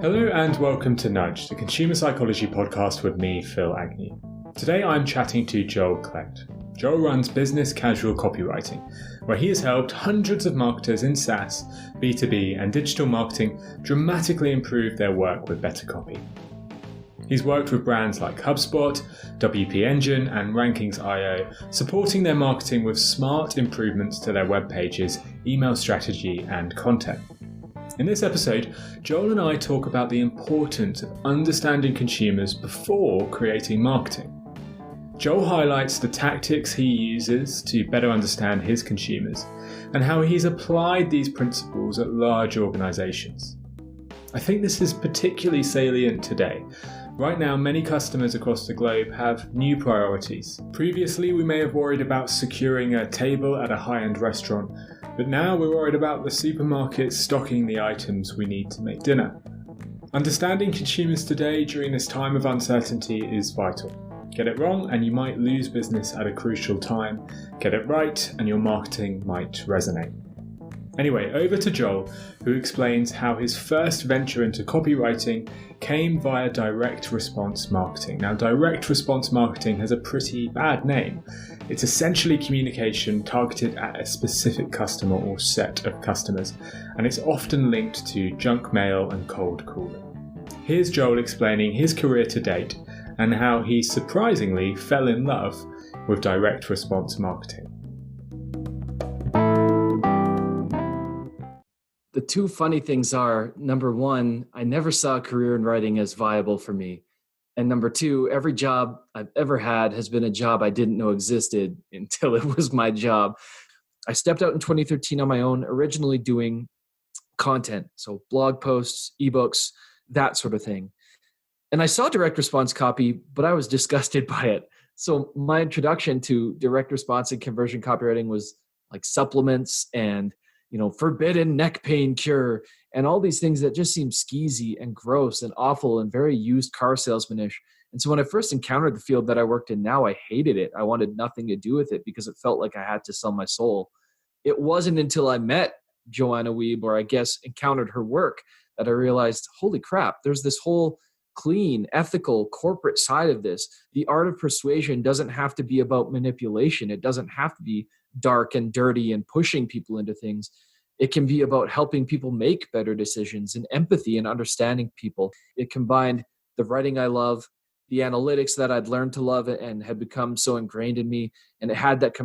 Hello and welcome to Nudge, the consumer psychology podcast with me, Phil Agnew. Today I'm chatting to Joel Klettle. Joel runs Business Casual Copywriting, where he has helped hundreds of marketers in SaaS, B2B and digital marketing dramatically improve their work with better copy. He's worked with brands like HubSpot, WP Engine and Rankings.io, supporting their marketing with smart improvements to their web pages, email strategy and content. In this episode, Joel and I talk about the importance of understanding consumers before creating marketing. Joel highlights the tactics he uses to better understand his consumers and how he's applied these principles at large organizations. I think this is particularly salient today. Right now, many customers across the globe have new priorities. Previously, we may have worried about securing a table at a high-end restaurant, but now we're worried about the supermarket stocking the items we need to make dinner. Understanding consumers today during this time of uncertainty is vital. Get it wrong and you might lose business at a crucial time. Get it right and your marketing might resonate. Anyway, over to Joel, who explains how his first venture into copywriting came via direct response marketing. Now, direct response marketing has a pretty bad name. It's essentially communication targeted at a specific customer or set of customers, and it's often linked to junk mail and cold calling. Here's Joel explaining his career to date and how he surprisingly fell in love with direct response marketing. The two funny things are, number one, I never saw a career in writing as viable for me. And number two, every job I've ever had has been a job I didn't know existed until it was my job. I stepped out in 2013 on my own, originally doing content, so blog posts, ebooks, that sort of thing. And I saw direct response copy, but I was disgusted by it. So my introduction to direct response and conversion copywriting was like supplements and forbidden neck pain cure and all these things that just seem skeezy and gross and awful and very used car salesmanish. And so when I first encountered the field that I worked in now, I hated it. I wanted nothing to do with it because it felt like I had to sell my soul. It wasn't until I met Joanna Wiebe, or I guess encountered her work, that I realized, holy crap, there's this whole clean, ethical, corporate side of this. The art of persuasion doesn't have to be about manipulation. It doesn't have to be dark and dirty and pushing people into things. It can be about helping people make better decisions and empathy and understanding people. It combined the writing I love, the analytics that I'd learned to love and had become so ingrained in me, and it had that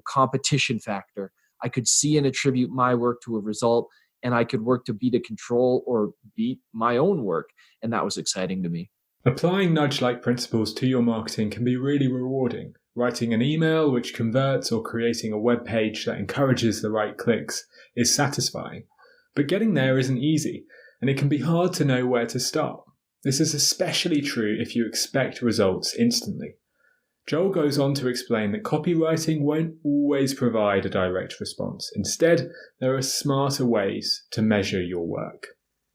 competition factor. I could see and attribute my work to a result, and I could work to beat a control or beat my own work, and that was exciting to me. Applying nudge-like principles to your marketing can be really rewarding. Writing an email which converts or creating a web page that encourages the right clicks is satisfying. But getting there isn't easy, and it can be hard to know where to start. This is especially true if you expect results instantly. Joel goes on to explain that copywriting won't always provide a direct response. Instead, there are smarter ways to measure your work.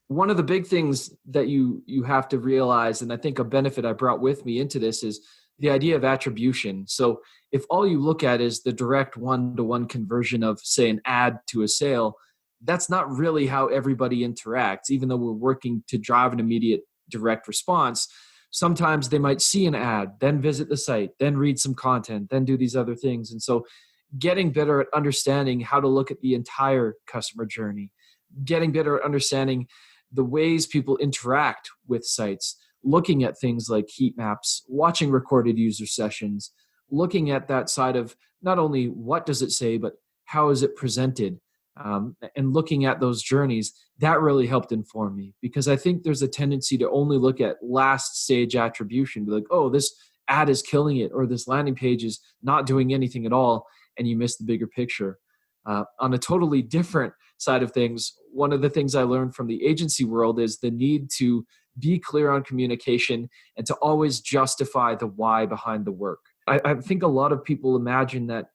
One of the big things that you have to realize, and I think a benefit I brought with me into this, is the idea of attribution. So if all you look at is the direct one-to-one conversion of, say, an ad to a sale, that's not really how everybody interacts. Even though we're working to drive an immediate direct response, sometimes they might see an ad, then visit the site, then read some content, then do these other things. And so getting better at understanding how to look at the entire customer journey, getting better at understanding the ways people interact with sites, looking at things like heat maps, watching recorded user sessions, looking at that side of not only what does it say, but how is it presented, and looking at those journeys, that really helped inform me, because I think there's a tendency to only look at last stage attribution, be like, oh, this ad is killing it, or this landing page is not doing anything at all, and you miss the bigger picture. On a totally different side of things, one of the things I learned from the agency world is the need to be clear on communication and to always justify the why behind the work. I think a lot of people imagine that,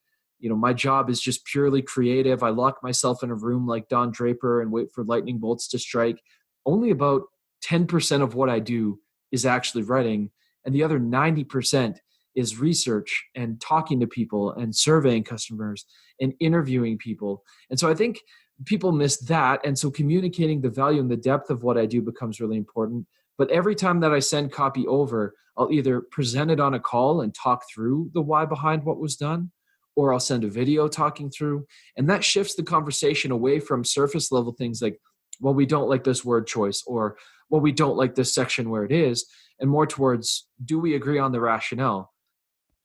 my job is just purely creative. I lock myself in a room like Don Draper and wait for lightning bolts to strike. Only about 10% of what I do is actually writing, and the other 90% is research and talking to people and surveying customers and interviewing people. And so I think People miss that. And so communicating the value and the depth of what I do becomes really important. But every time that I send copy over, I'll either present it on a call and talk through the why behind what was done, or I'll send a video talking through. And that shifts the conversation away from surface level things like, well, we don't like this word choice, or, well, we don't like this section where it is, and more towards, do we agree on the rationale?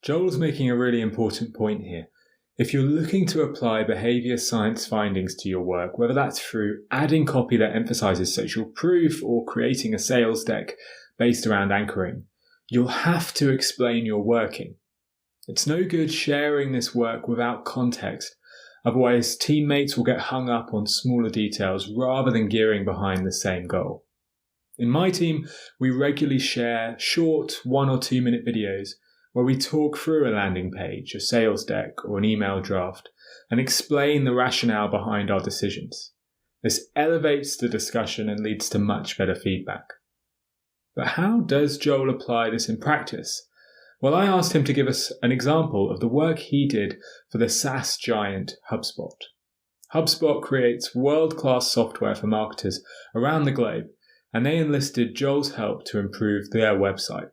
Joel's making a really important point here. If you're looking to apply behavior science findings to your work, whether that's through adding copy that emphasizes social proof or creating a sales deck based around anchoring, you'll have to explain your working. It's no good sharing this work without context. Otherwise, teammates will get hung up on smaller details rather than gearing behind the same goal. In my team, we regularly share short 1 or 2 minute videos where we talk through a landing page, a sales deck, or an email draft, and explain the rationale behind our decisions. This elevates the discussion and leads to much better feedback. But how does Joel apply this in practice? Well, I asked him to give us an example of the work he did for the SaaS giant HubSpot. HubSpot creates world-class software for marketers around the globe, and they enlisted Joel's help to improve their website.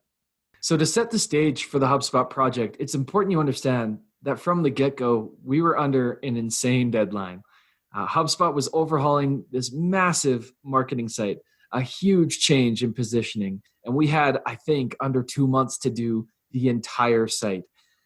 So to set the stage for the HubSpot project, it's important you understand that from the get-go, we were under an insane deadline. HubSpot was overhauling this massive marketing site, a huge change in positioning. And we had, I think, under 2 months to do the entire site.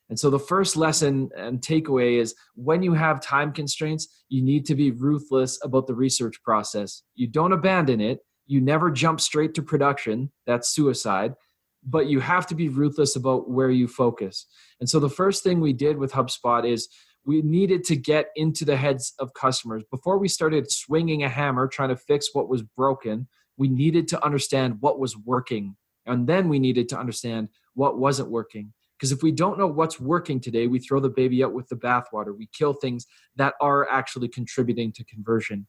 And so the first lesson and takeaway is when you have time constraints, you need to be ruthless about the research process. You don't abandon it. You never jump straight to production. That's suicide. But you have to be ruthless about where you focus. And so the first thing we did with HubSpot is we needed to get into the heads of customers. Before we started swinging a hammer trying to fix what was broken, we needed to understand what was working. And then we needed to understand what wasn't working. Because if we don't know what's working today, we throw the baby out with the bathwater. We kill things that are actually contributing to conversion.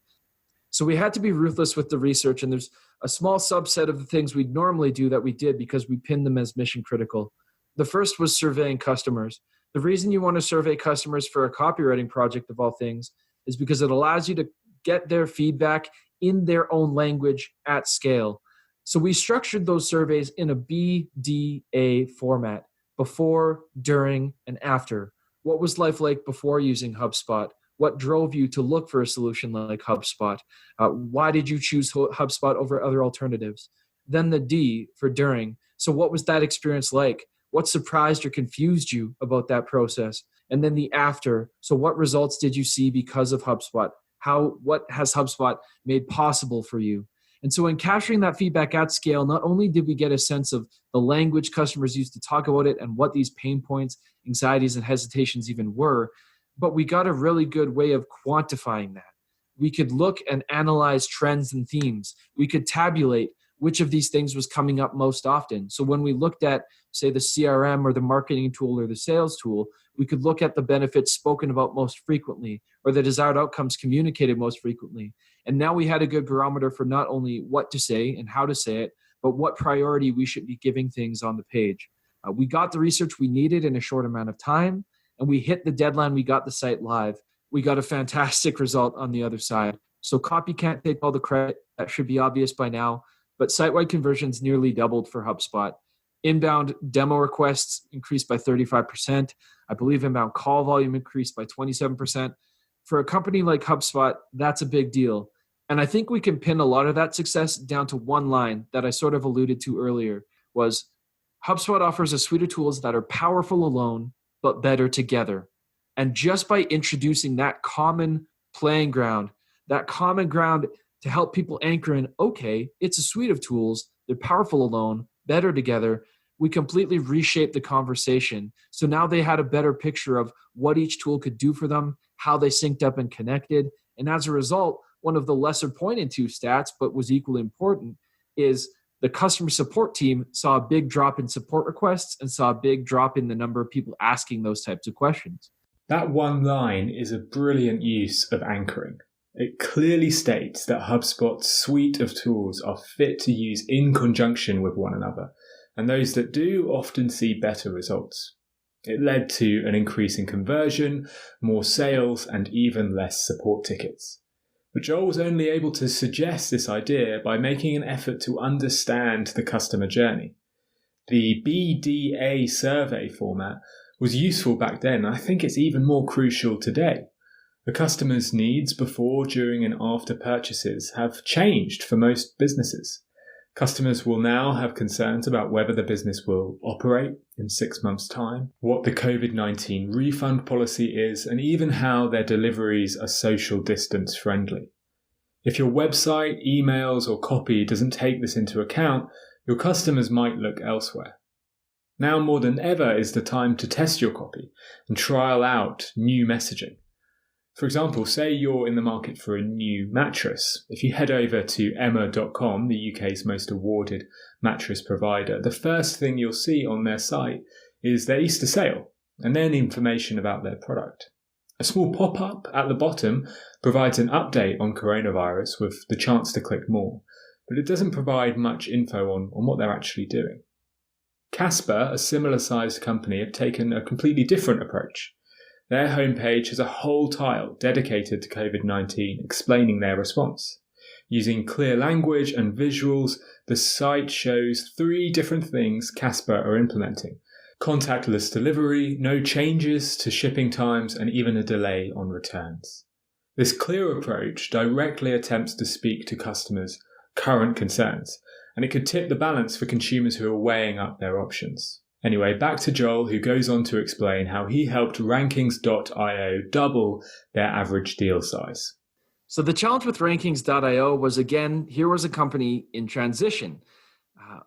So we had to be ruthless with the research, and there's a small subset of the things we'd normally do that we did because we pinned them as mission critical. The first was surveying customers. The reason you want to survey customers for a copywriting project of all things is because it allows you to get their feedback in their own language at scale. So we structured those surveys in a BDA format: before, during, and after. What was life like before using HubSpot? What drove you to look for a solution like HubSpot? Why did you choose HubSpot over other alternatives? Then the D for during. So what was that experience like? What surprised or confused you about that process? And then the after. So what results did you see because of HubSpot? What has HubSpot made possible for you? And so in capturing that feedback at scale, not only did we get a sense of the language customers used to talk about it and what these pain points, anxieties, and hesitations even were, but we got a really good way of quantifying that. We could look and analyze trends and themes. We could tabulate which of these things was coming up most often. So when we looked at, say, the CRM or the marketing tool or the sales tool, we could look at the benefits spoken about most frequently or the desired outcomes communicated most frequently. And now we had a good barometer for not only what to say and how to say it, but what priority we should be giving things on the page. We got the research we needed in a short amount of time, and we hit the deadline. We got the site live. We got a fantastic result on the other side. So copy can't take all the credit. That should be obvious by now. But site-wide conversions nearly doubled for HubSpot. Inbound demo requests increased by 35%. I believe inbound call volume increased by 27%. For a company like HubSpot, that's a big deal. And I think we can pin a lot of that success down to one line that I sort of alluded to earlier, was HubSpot offers a suite of tools that are powerful alone, but better together. And just by introducing that common playing ground, that common ground to help people anchor in, okay, it's a suite of tools, they're powerful alone, better together, we completely reshaped the conversation. So now they had a better picture of what each tool could do for them, how they synced up and connected. And as a result, one of the lesser pointed to stats, but was equally important, is the customer support team saw a big drop in support requests and saw a big drop in the number of people asking those types of questions. That one line is a brilliant use of anchoring. It clearly states that HubSpot's suite of tools are fit to use in conjunction with one another, and those that do often see better results. It led to an increase in conversion, more sales, and even less support tickets. But Joel was only able to suggest this idea by making an effort to understand the customer journey. The BDA survey format was useful back then, and I think it's even more crucial today. The customer's needs before, during, and after purchases have changed for most businesses. Customers will now have concerns about whether the business will operate in 6 months' time, what the COVID-19 refund policy is, and even how their deliveries are social distance friendly. If your website, emails, or copy doesn't take this into account, your customers might look elsewhere. Now more than ever is the time to test your copy and trial out new messaging. For example, say you're in the market for a new mattress. If you head over to Emma.com, the UK's most awarded mattress provider, the first thing you'll see on their site is their Easter sale and then information about their product. A small pop-up at the bottom provides an update on coronavirus with the chance to click more, but it doesn't provide much info on what they're actually doing. Casper, a similar-sized company, have taken a completely different approach. Their homepage has a whole tile dedicated to COVID-19 explaining their response. Using clear language and visuals, the site shows 3 different things Casper are implementing: contactless delivery, no changes to shipping times, and even a delay on returns. This clear approach directly attempts to speak to customers' current concerns, and it could tip the balance for consumers who are weighing up their options. Anyway, back to Joel, who goes on to explain how he helped Rankings.io double their average deal size. So the challenge with Rankings.io was, again, here was a company in transition.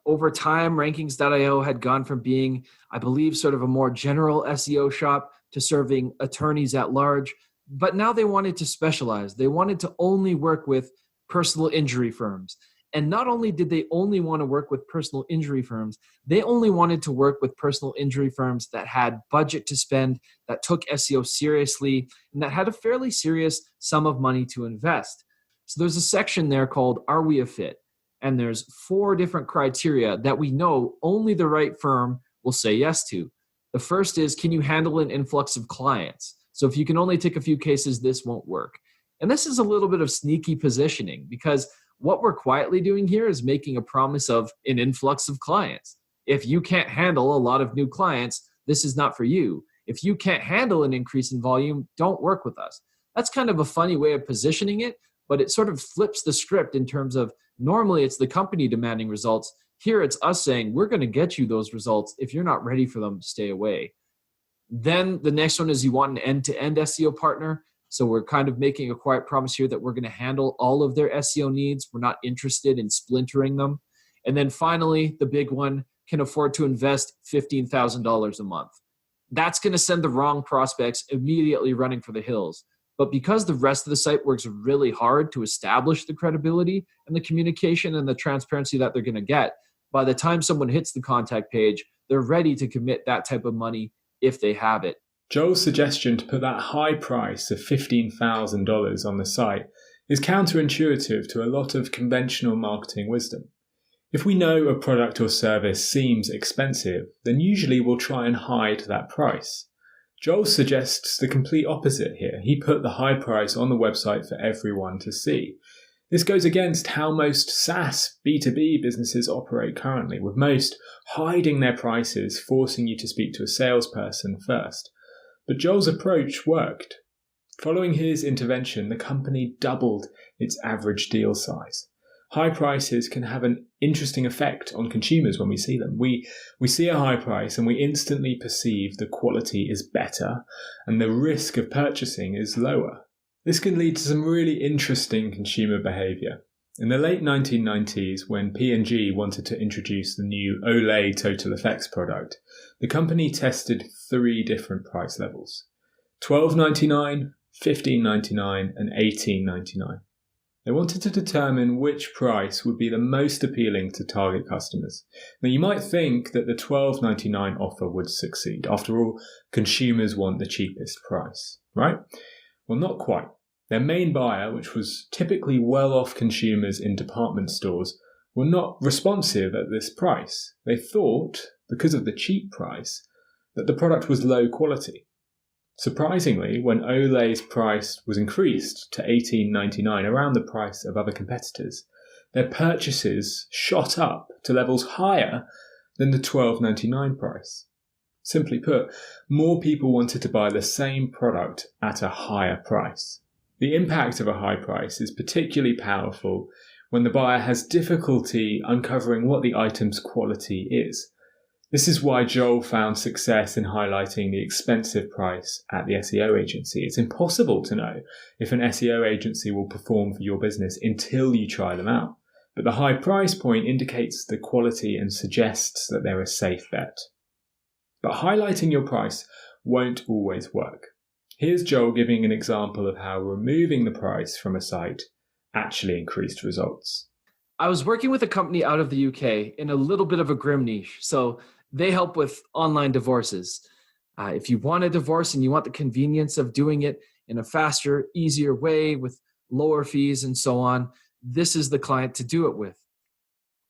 Over time, Rankings.io had gone from being, I believe, sort of a more general SEO shop to serving attorneys at large. But now they wanted to specialize. They wanted to only work with personal injury firms. And not only did they only want to work with personal injury firms, they only wanted to work with personal injury firms that had budget to spend, that took SEO seriously, and that had a fairly serious sum of money to invest. So there's a section there called Are We a Fit? And there's 4 different criteria that we know only the right firm will say yes to. The first is, can you handle an influx of clients? So if you can only take a few cases, this won't work. And this is a little bit of sneaky positioning, because what we're quietly doing here is making a promise of an influx of clients. If you can't handle a lot of new clients, this is not for you. If you can't handle an increase in volume, don't work with us. That's kind of a funny way of positioning it, but it sort of flips the script in terms of normally it's the company demanding results. Here it's us saying, we're going to get you those results. If you're not ready for them, stay away. Then the next one is you want an end-to-end SEO partner. So we're kind of making a quiet promise here that we're going to handle all of their SEO needs. We're not interested in splintering them. And then finally, the big one, can afford to invest $15,000 a month. That's going to send the wrong prospects immediately running for the hills. But because the rest of the site works really hard to establish the credibility and the communication and the transparency that they're going to get, by the time someone hits the contact page, they're ready to commit that type of money if they have it. Joel's suggestion to put that high price of $15,000 on the site is counterintuitive to a lot of conventional marketing wisdom. If we know a product or service seems expensive, then usually we'll try and hide that price. Joel suggests the complete opposite here. He put the high price on the website for everyone to see. This goes against how most SaaS B2B businesses operate currently, with most hiding their prices, forcing you to speak to a salesperson first. But Joel's approach worked. Following his intervention, the company doubled its average deal size. High prices can have an interesting effect on consumers when we see them. We see a high price and we instantly perceive the quality is better and the risk of purchasing is lower. This can lead to some really interesting consumer behavior. In the late 1990s, when P&G wanted to introduce the new Olay Total Effects product, the company tested 3 different price levels: $12.99, $15.99, and $18.99. They wanted to determine which price would be the most appealing to target customers. Now, you might think that the $12.99 offer would succeed. After all, consumers want the cheapest price, right? Well, not quite. Their main buyer, which was typically well-off consumers in department stores, were not responsive at this price. They thought, because of the cheap price, that the product was low quality. Surprisingly, when Olay's price was increased to $18.99, around the price of other competitors, their purchases shot up to levels higher than the $12.99 price. Simply put, more people wanted to buy the same product at a higher price. The impact of a high price is particularly powerful when the buyer has difficulty uncovering what the item's quality is. This is why Joel found success in highlighting the expensive price at the SEO agency. It's impossible to know if an SEO agency will perform for your business until you try them out. But the high price point indicates the quality and suggests that they're a safe bet. But highlighting your price won't always work. Here's Joel giving an example of how removing the price from a site actually increased results. I was working with a company out of the UK in a little bit of a grim niche. So they help with online divorces. If you want a divorce and you want the convenience of doing it in a faster, easier way with lower fees and so on, this is the client to do it with.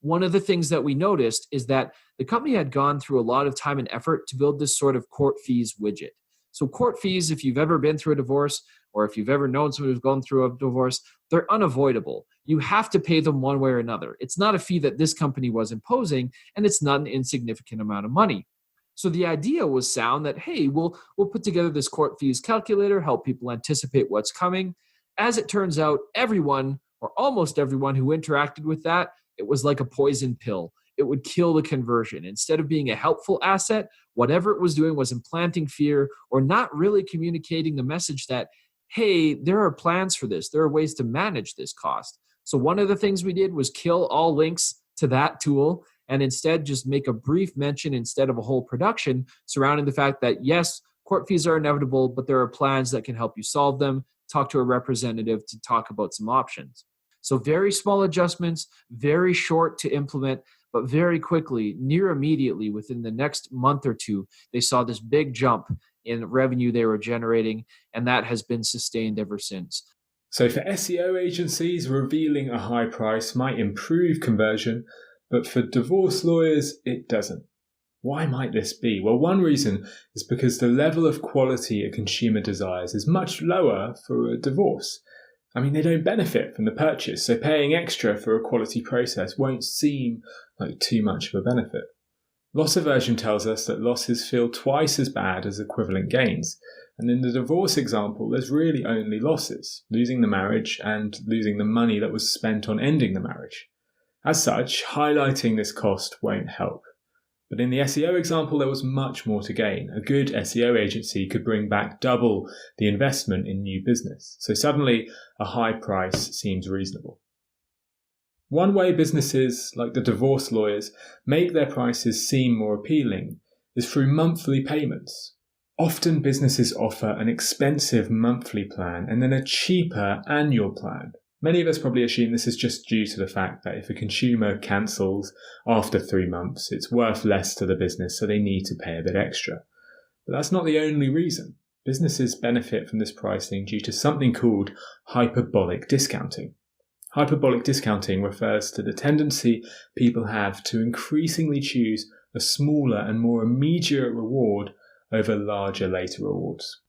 One of the things that we noticed is that the company had gone through a lot of time and effort to build this sort of court fees widget. So court fees, if you've ever been through a divorce or if you've ever known someone who's gone through a divorce, they're unavoidable. You have to pay them one way or another. It's not a fee that this company was imposing, and it's not an insignificant amount of money. So the idea was sound that, hey, we'll put together this court fees calculator, help people anticipate what's coming. As it turns out, everyone or almost everyone who interacted with that, it was like a poison pill. It would kill the conversion. Instead of being a helpful asset, whatever it was doing was implanting fear or not really communicating the message that, hey, there are plans for this. There are ways to manage this cost. So one of the things we did was kill all links to that tool and instead just make a brief mention instead of a whole production surrounding the fact that, yes, court fees are inevitable, but there are plans that can help you solve them. Talk to a representative to talk about some options. So very small adjustments, very short to implement, but very quickly, near immediately, within the next month or two, they saw this big jump in revenue they were generating, and that has been sustained ever since. So for SEO agencies, revealing a high price might improve conversion, but for divorce lawyers, it doesn't. Why might this be? Well, one reason is because the level of quality a consumer desires is much lower for a divorce. I mean, they don't benefit from the purchase, so paying extra for a quality process won't seem like too much of a benefit. Loss aversion tells us that losses feel twice as bad as equivalent gains. And in the divorce example, there's really only losses, losing the marriage and losing the money that was spent on ending the marriage. As such, highlighting this cost won't help. But in the SEO example, there was much more to gain. A good SEO agency could bring back double the investment in new business. So suddenly, a high price seems reasonable. One way businesses, like the divorce lawyers, make their prices seem more appealing is through monthly payments. Often businesses offer an expensive monthly plan and then a cheaper annual plan. Many of us probably assume this is just due to the fact that if a consumer cancels after 3 months, it's worth less to the business, so they need to pay a bit extra. But that's not the only reason. Businesses benefit from this pricing due to something called hyperbolic discounting. Hyperbolic discounting refers to the tendency people have to increasingly choose a smaller and more immediate reward over larger later rewards.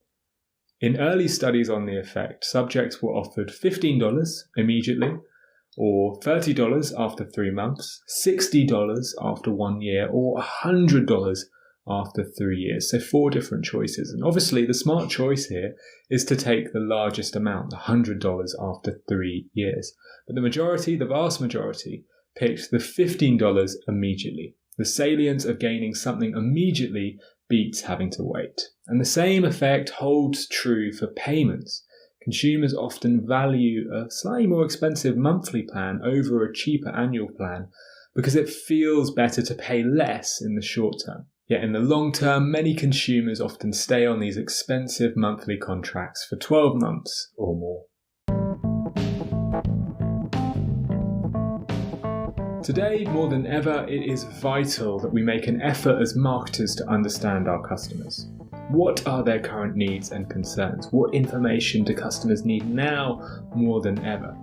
In early studies on the effect, subjects were offered $15 immediately, or $30 after 3 months, $60 after 1 year, or $100 after 3 years. So 4 different choices. And obviously the smart choice here is to take the largest amount, the $100 after 3 years. But the vast majority, picked the $15 immediately. The salience of gaining something immediately beats having to wait. And the same effect holds true for payments. Consumers often value a slightly more expensive monthly plan over a cheaper annual plan because it feels better to pay less in the short term. Yet in the long term, many consumers often stay on these expensive monthly contracts for 12 months or more. Today, more than ever, it is vital that we make an effort as marketers to understand our customers. What are their current needs and concerns? What information do customers need now more than ever?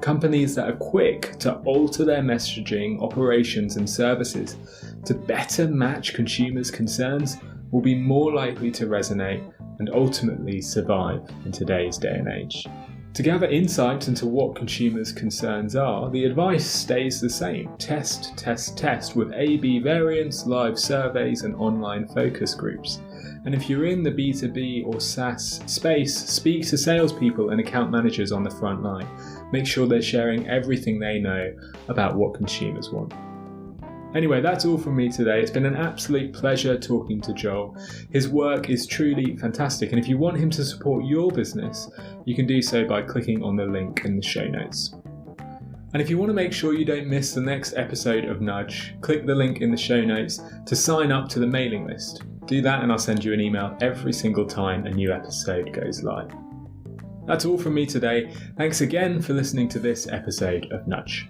Companies that are quick to alter their messaging, operations, and services to better match consumers' concerns will be more likely to resonate and ultimately survive in today's day and age. To gather insights into what consumers' concerns are, the advice stays the same. Test, test, test with A/B variants, live surveys, and online focus groups. And if you're in the B2B or SaaS space, speak to salespeople and account managers on the front line. Make sure they're sharing everything they know about what consumers want. Anyway, that's all from me today. It's been an absolute pleasure talking to Joel. His work is truly fantastic, and if you want him to support your business, you can do so by clicking on the link in the show notes. And if you want to make sure you don't miss the next episode of Nudge, click the link in the show notes to sign up to the mailing list. Do that and I'll send you an email every single time a new episode goes live. That's all from me today. Thanks again for listening to this episode of Nudge.